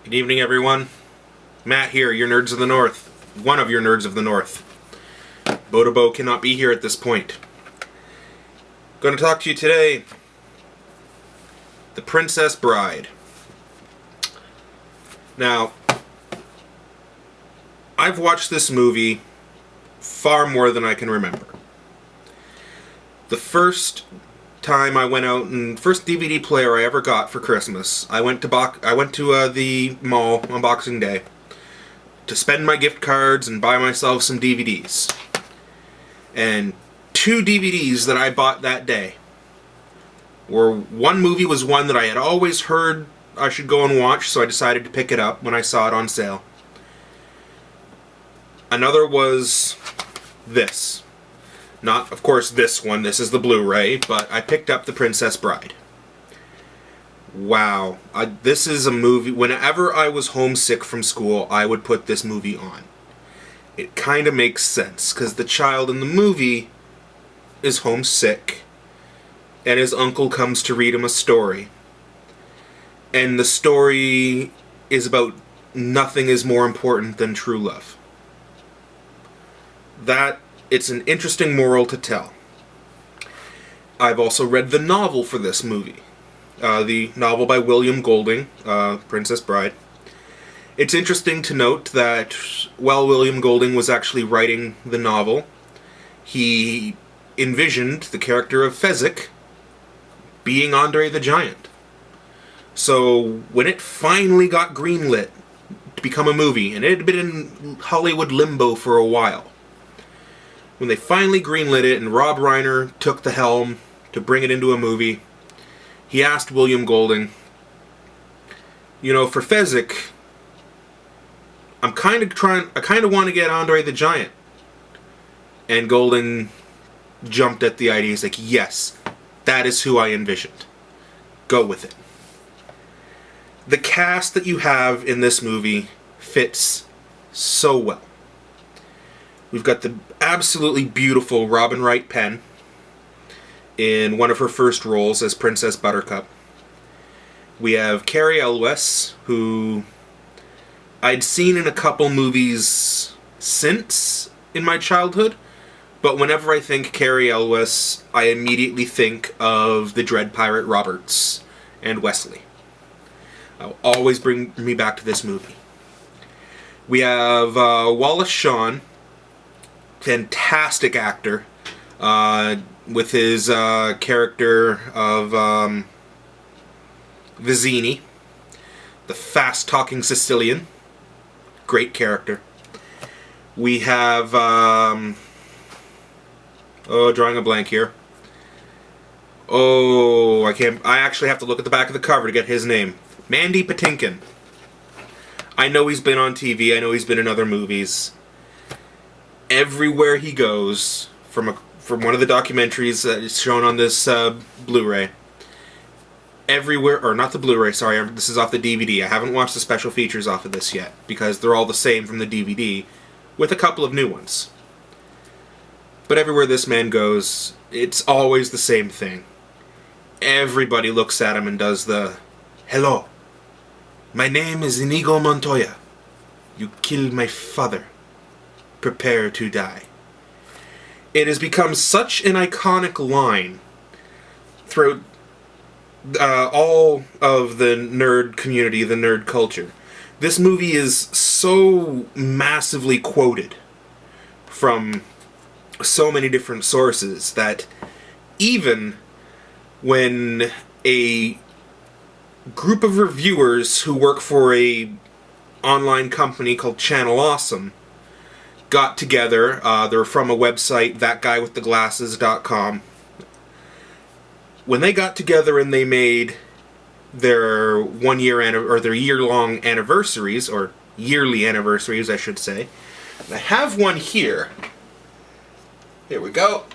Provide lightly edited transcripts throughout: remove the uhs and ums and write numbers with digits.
Good evening, everyone. Matt here, your Nerds of the North. One of your Nerds of the North. Bodobo cannot be here at this point. Going to talk to you today. The Princess Bride. Now, I've watched this movie far more than I can remember. The first time I went out and first DVD player I ever got for Christmas, I went to the mall on Boxing Day to spend my gift cards and buy myself some DVDs. And two DVDs that I bought that day were, one movie was one that I had always heard I should go and watch, so I decided to pick it up when I saw it on sale. Another was this. Not, of course, this one. This is the Blu-ray, but I picked up The Princess Bride. Wow. This is a movie. Whenever I was homesick from school, I would put this movie on. It kind of makes sense, because the child in the movie is homesick, and his uncle comes to read him a story. And the story is about nothing is more important than true love. It's an interesting moral to tell. I've also read the novel for this movie. The novel by William Golding, Princess Bride. It's interesting to note that while William Golding was actually writing the novel, he envisioned the character of Fezzik being Andre the Giant. So when it finally got greenlit to become a movie, and it had been in Hollywood limbo for a while, when they finally greenlit it and Rob Reiner took the helm to bring it into a movie, he asked William Golding, for Fezzik, I kind of want to get Andre the Giant. And Golding jumped at the idea. He's like, yes, that is who I envisioned. Go with it. The cast that you have in this movie fits so well. We've got the absolutely beautiful Robin Wright Penn in one of her first roles as Princess Buttercup. We have Cary Elwes, who I'd seen in a couple movies since in my childhood, but whenever I think Cary Elwes, I immediately think of the Dread Pirate Roberts and Wesley. I'll always bring me back to this movie. We have Wallace Shawn, fantastic actor, with his character of Vizzini, the fast-talking Sicilian. Great character. We have, drawing a blank here. I actually have to look at the back of the cover to get his name. Mandy Patinkin. I know he's been on TV, I know he's been in other movies. Everywhere he goes, from one of the documentaries that is shown on this Blu-ray, not the Blu-ray, sorry, this is off the DVD. I haven't watched the special features off of this yet, because they're all the same from the DVD, with a couple of new ones. But everywhere this man goes, it's always the same thing. Everybody looks at him and does the, "Hello, my name is Inigo Montoya. You killed my father. Prepare to die." It has become such an iconic line throughout all of the nerd community, the nerd culture. This movie is so massively quoted from so many different sources that even when a group of reviewers who work for a online company called Channel Awesome got together, they're from a website, thatguywiththeglasses.com. When they got together and they made their their year-long anniversaries, or yearly anniversaries, I should say. And I have one here. Here we go.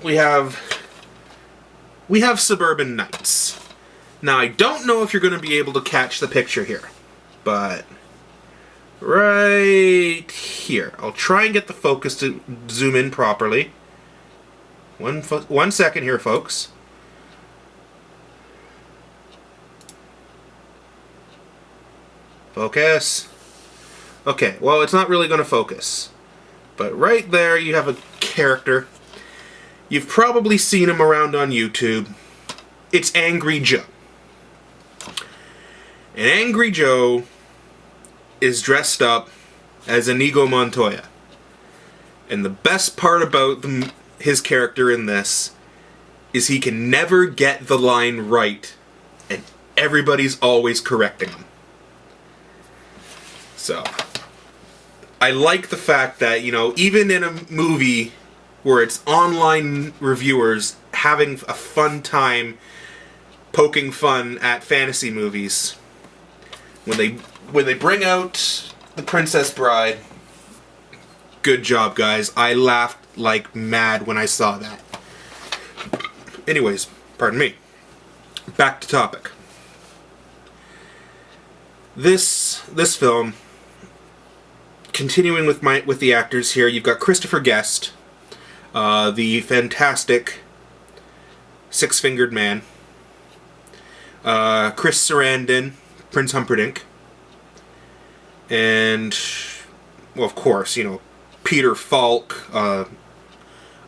We have Suburban Nights. Now, I don't know if you're going to be able to catch the picture here, but right here. I'll try and get the focus to zoom in properly. One second here, folks. Focus. Okay, well, it's not really going to focus. But right there, you have a character. You've probably seen him around on YouTube. It's Angry Joe. And Angry Joe is dressed up as Inigo Montoya. And the best part about his character in this is he can never get the line right, and everybody's always correcting him. So, I like the fact that, you know, even in a movie where it's online reviewers having a fun time poking fun at fantasy movies, when they bring out The Princess Bride, good job, guys. I laughed like mad when I saw that. Anyways, pardon me. Back to topic. This film, continuing with the actors here, you've got Christopher Guest, the fantastic six-fingered man, Chris Sarandon, Prince Humperdinck, and, well, of course, you know, Peter Falk.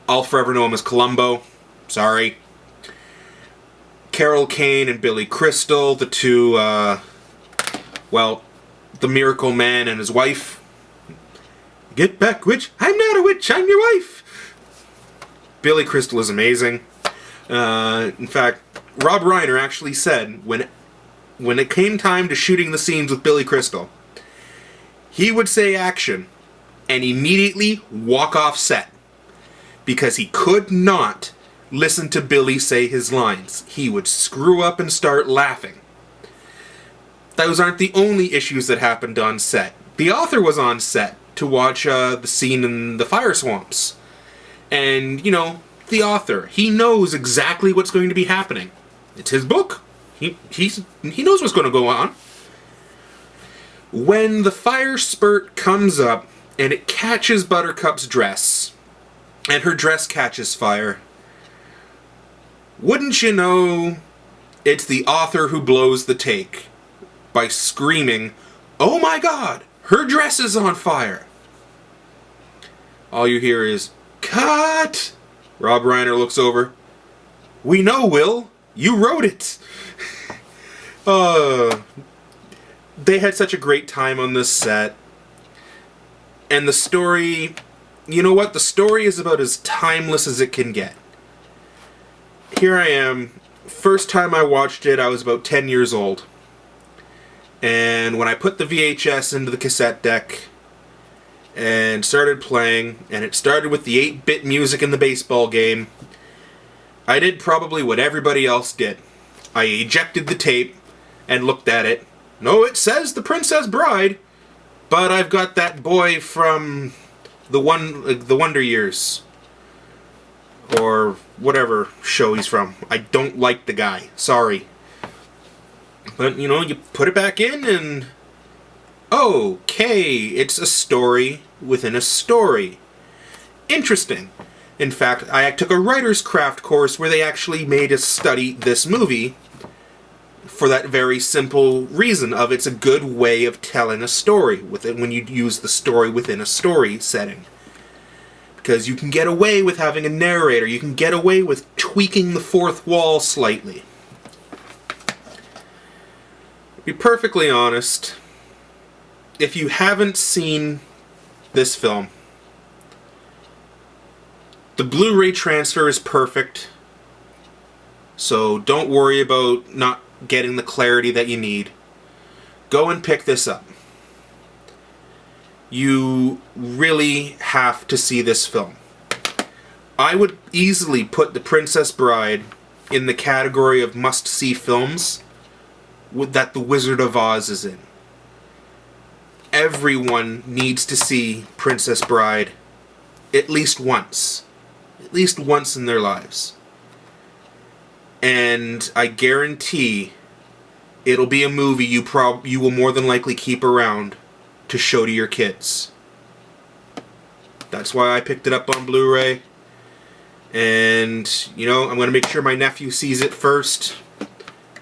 I'll forever know him as Columbo. Sorry. Carol Kane and Billy Crystal, the two, well, the Miracle Man and his wife. Get back, witch! I'm not a witch, I'm your wife! Billy Crystal is amazing. In fact, Rob Reiner actually said when it came time to shooting the scenes with Billy Crystal, he would say action and immediately walk off set because he could not listen to Billy say his lines. He would screw up and start laughing. Those aren't the only issues that happened on set. The author was on set to watch the scene in the fire swamps. And, you know, the author, he knows exactly what's going to be happening. It's his book. He knows what's going to go on. When the fire spurt comes up and it catches Buttercup's dress, and her dress catches fire, wouldn't you know it's the author who blows the take by screaming, "Oh my God, her dress is on fire!" All you hear is, "Cut!" Rob Reiner looks over. "We know, Will. You wrote it." They had such a great time on this set. And the story, you know what? The story is about as timeless as it can get. Here I am. First time I watched it, I was about 10 years old. And when I put the VHS into the cassette deck and started playing, and it started with the 8-bit music in the baseball game, I did probably what everybody else did. I ejected the tape and looked at it. No, it says The Princess Bride, but I've got that boy from the Wonder Years, or whatever show he's from. I don't like the guy. Sorry. But, you know, you put it back in and... okay, it's a story within a story. Interesting. In fact, I took a writer's craft course where they actually made us study this movie for that very simple reason of it's a good way of telling a story when you use the story within a story setting. Because you can get away with having a narrator. You can get away with tweaking the fourth wall slightly. To be perfectly honest, if you haven't seen this film, the Blu-ray transfer is perfect. So don't worry about not getting the clarity that you need. Go and pick this up. You really have to see this film. I would easily put The Princess Bride in the category of must-see films that The Wizard of Oz is in. Everyone needs to see Princess Bride at least once. At least once in their lives. And I guarantee it'll be a movie you will more than likely keep around to show to your kids. That's why I picked it up on Blu-ray. And, you know, I'm going to make sure my nephew sees it first.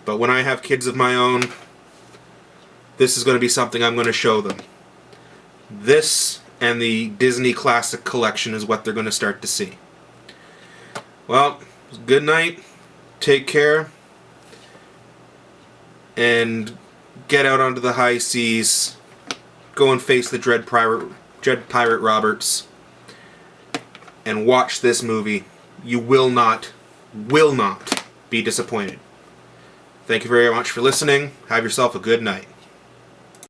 But when I have kids of my own, this is going to be something I'm going to show them. This and the Disney Classic Collection is what they're going to start to see. Well, good night. Take care. And get out onto the high seas. Go and face the Dread Pirate Roberts. And watch this movie. You will not be disappointed. Thank you very much for listening. Have yourself a good night.